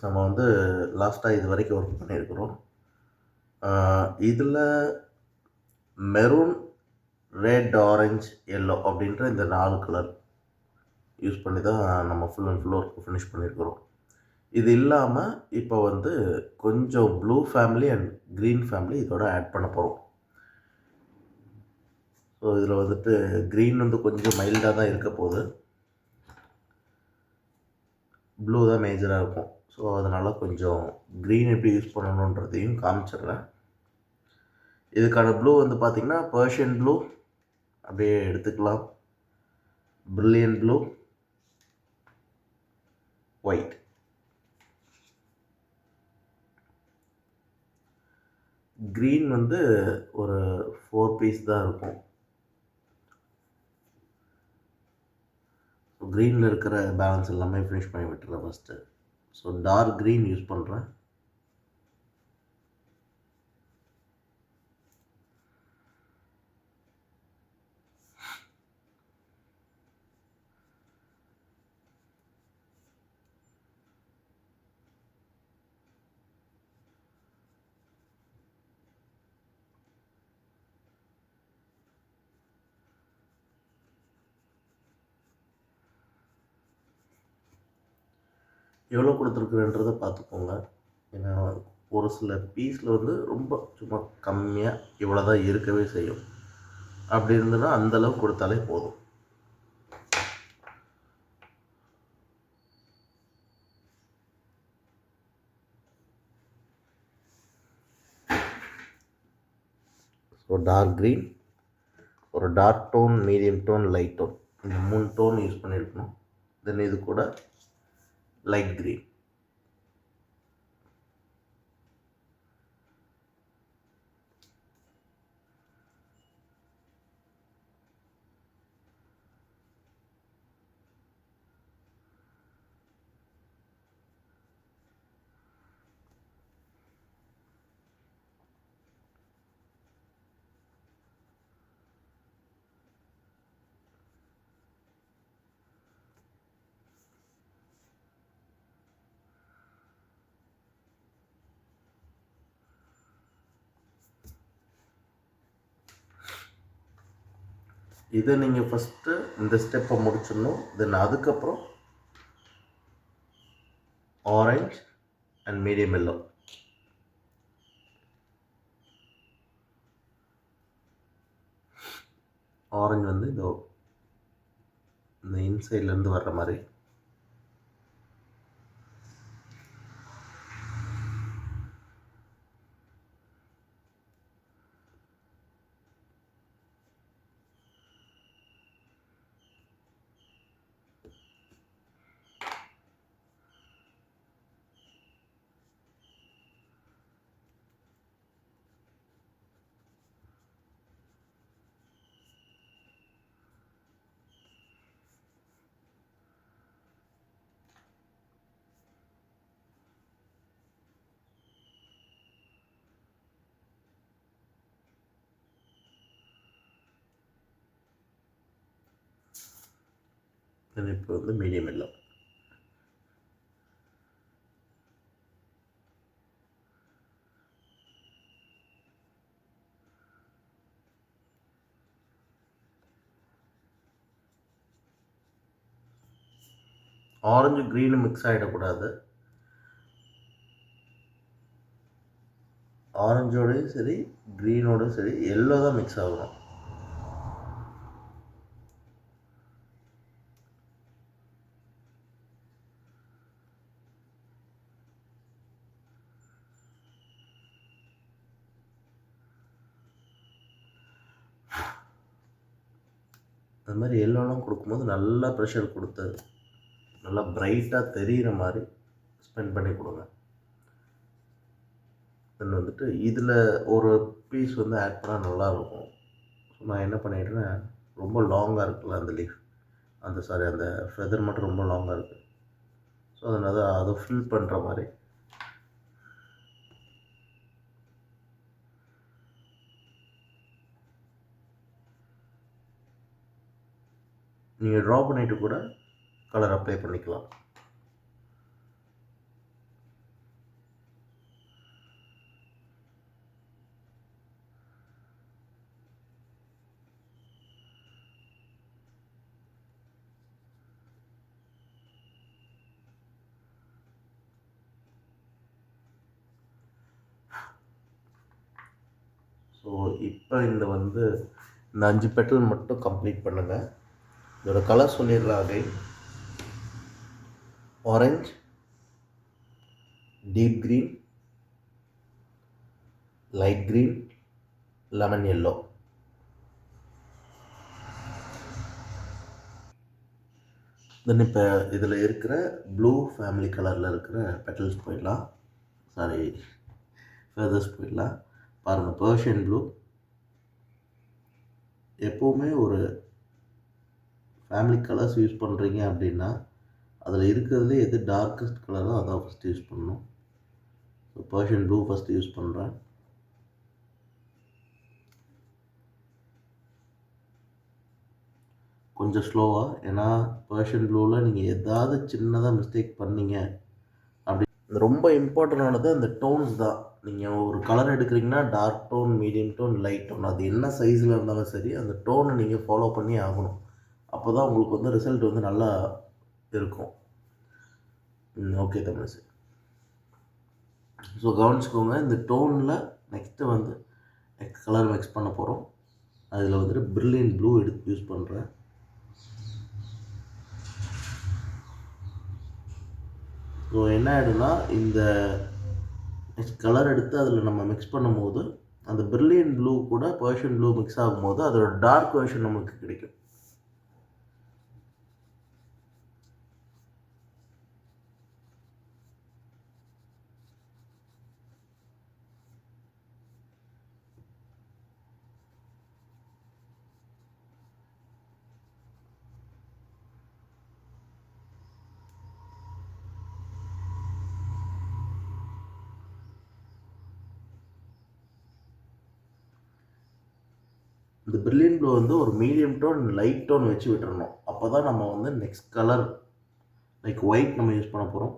நம்ம வந்து லாஸ்ட்டாக இது வரைக்கும் ஒர்க் பண்ணியிருக்கிறோம். இதில் மெரூன், ரெட், ஆரஞ்ச், எல்லோ அப்படின்ற இந்த 4 கலர் யூஸ் பண்ணி தான் நம்ம full and full work finish பண்ணியிருக்கிறோம். இது இல்லாமல் இப்போ வந்து கொஞ்சம் blue family and green family இதோட ஆட் பண்ண போகிறோம். ஸோ இதில் வந்துட்டு க்ரீன் வந்து கொஞ்சம் மைல்டாக தான் இருக்க போகுது. ப்ளூ தான் மேஜராக இருக்கும். ஸோ அதனால் கொஞ்சம் க்ரீன் எப்படி யூஸ் பண்ணணுன்றதையும் காமிச்சிடுறேன். இதுக்கான ப்ளூ வந்து பார்த்திங்கன்னா பர்ஷியன் ப்ளூ அப்படியே எடுத்துக்கலாம். Brilliant blue, white. க்ரீன் வந்து ஒரு 4 பீஸ் தான் இருக்கும். க்ரீனில் இருக்கிற பேலன்ஸ் எல்லாமே ஃபினிஷ் பண்ணி விட்டுறேன் first. So dark green use பண்ணுறேன். எவ்வளோ கொடுத்துருக்குறேன்றதை பார்த்துக்கோங்க. ஏன்னா ஒரு சில பீஸில் வந்து ரொம்ப சும்மா கம்மியாக இவ்வளோ தான் இருக்கவே செய்யும். அப்படி இருந்ததுன்னா அந்தளவு கொடுத்தாலே போதும். ஸோ டார்க் க்ரீன், ஒரு dark tone, medium tone, light tone, இந்த 3 டோன் யூஸ் பண்ணியிருக்கணும். தென் இது கூட லைட் க்ரீன். இதை நீங்கள் ஃபஸ்ட்டு இந்த ஸ்டெப்பை முடிச்சிடணும். தென் அதுக்கப்புறம் orange and medium yellow. Orange வந்து இந்த இன்சைட்லேருந்து வர்ற மாதிரி, தென் இப்போ வந்து medium yellow. Orange green mix ஆகிடக்கூடாது. ஆரஞ்சோடையும் சரி க்ரீனோடையும் சரி எல்லோ தான் மிக்ஸ் ஆகணும். அது மாதிரி எல்லோலாம் கொடுக்கும்போது நல்லா ப்ரெஷர் கொடுத்து நல்லா பிரைட்டாக தெரிகிற மாதிரி ஸ்பெண்ட் பண்ணி கொடுங்க. தென் வந்துட்டு இதில் ஒரு பீஸ் வந்து ஆட் பண்ணால் நல்லாயிருக்கும். ஸோ நான் என்ன பண்ணிடுறேன், ரொம்ப லாங்காக இருக்குல்ல அந்த லீஃப், அந்த ஃபெதர் மட்டும் ரொம்ப லாங்காக இருக்குது. ஸோ அதனால் அதை ஃபில் பண்ணுற மாதிரி நீங்கள் ட்ரா பண்ணிவிட்டு கூட கலர் அப்ளை பண்ணிக்கலாம். ஸோ இப்போ இந்த 5 பெட்டல் மட்டும் கம்ப்ளீட் பண்ணுங்கள். இதோட கலர் சொல்லிடலாம். அகை orange, deep green, light green, lemon yellow. Then இப்போ இதில் இருக்கிற ப்ளூ ஃபேமிலி கலரில் இருக்கிற பெட்டல்ஸ் போயிடலாம். சாரி, ஃபெதர்ஸ் போயிடலாம். பாருங்கள், பர்ஷியன் ப்ளூ. எப்போவுமே ஒரு ஃபேமிலி கலர்ஸ் யூஸ் பண்ணுறீங்க அப்படின்னா அதில் இருக்கிறதுலே எது டார்க்கஸ்ட் கலரோ அதான் ஃபஸ்ட்டு யூஸ் பண்ணணும். So Persian blue first use பண்ணுறேன். கொஞ்சம் ஸ்லோவாக, ஏன்னா பர்ஷியன் ப்ளூவில் நீங்கள் எதாவது சின்னதாக மிஸ்டேக் பண்ணீங்க அப்படி. ரொம்ப இம்பார்ட்டண்டானது அந்த டோன்ஸ் தான். நீங்கள் ஒரு கலர் எடுக்கிறீங்கன்னா dark tone, medium tone, light tone, அது என்ன சைஸில் இருந்தாலும் சரி அந்த டோனை நீங்கள் ஃபாலோ பண்ணி ஆகணும். அப்போ தான் உங்களுக்கு ரிசல்ட் நல்லா இருக்கும். Okay Tamil sir. ஸோ கவனிச்சுக்கோங்க, இந்த டோனில் நெக்ஸ்ட்டு கலர் மிக்ஸ் பண்ண போகிறோம். அதில் பிரில்லியன்ட் ப்ளூ எடுத்து யூஸ் பண்ணுறேன். ஸோ என்ன ஆகிடும்னா, இந்த நெக்ஸ்ட் கலர் எடுத்து அதில் நம்ம மிக்ஸ் பண்ணும்போது அந்த பிரில்லியன்ட் ப்ளூ கூட பர்ஷியன் ப்ளூ மிக்ஸ் ஆகும்போது அதோட டார்க் வெர்ஷன் நமக்கு கிடைக்கும். இந்த பிரில்லியன்ட் ப்ளூ ஒரு மீடியம் டோன், லைட் டோன் வச்சு விட்டுறணும். அப்போ தான் நம்ம நெக்ஸ்ட் கலர் லைக் ஒயிட் நம்ம யூஸ் பண்ண போகிறோம்.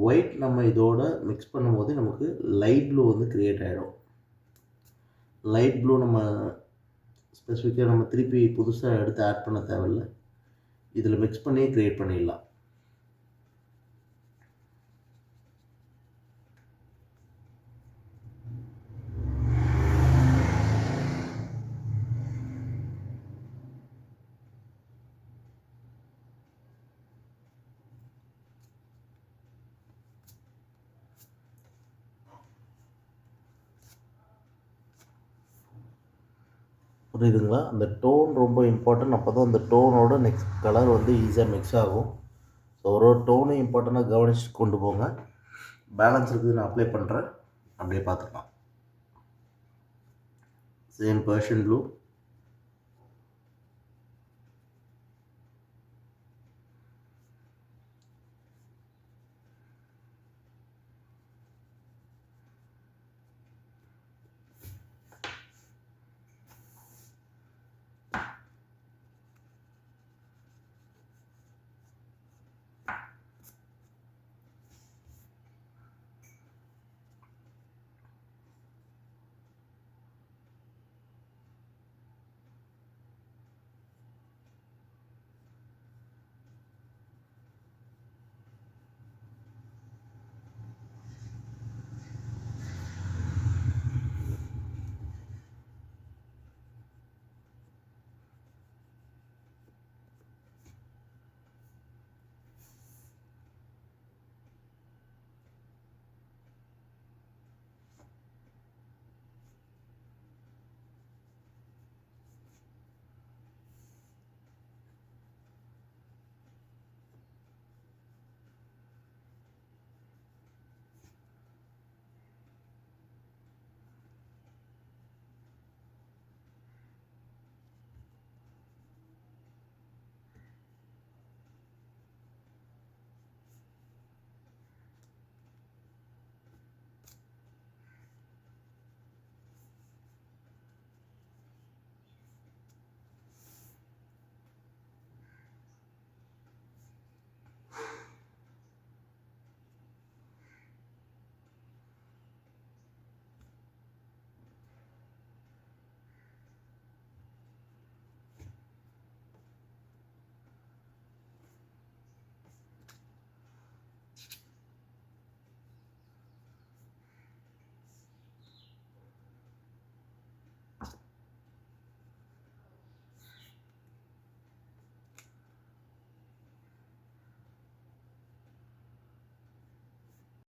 ஒயிட் நம்ம இதோட மிக்ஸ் பண்ணும்போது நமக்கு லைட் ப்ளூ க்ரியேட் ஆகிடும். லைட் ப்ளூ நம்ம ஸ்பெசிஃபிக்காக நம்ம திருப்பி புதுசாக எடுத்து ஆட் பண்ண தேவையில்லை. இதில் மிக்ஸ் பண்ணியே க்ரியேட் பண்ணிடலாம். புரியுதுங்களா? அந்த டோன் ரொம்ப இம்பார்ட்டன்ட். அப்போ தான் அந்த டோனோட நெக்ஸ்ட் கலர் ஈஸியாக மிக்ஸ் ஆகும். ஸோ ஒரு டோனையும் இம்பார்ட்டண்ட்டாக கவனிச்சுட்டு கொண்டு போங்க. பேலன்ஸ் இருக்குது, நான் அப்ளை பண்ணுறேன். அப்படியே பார்த்துக்கலாம். Same Persian blue,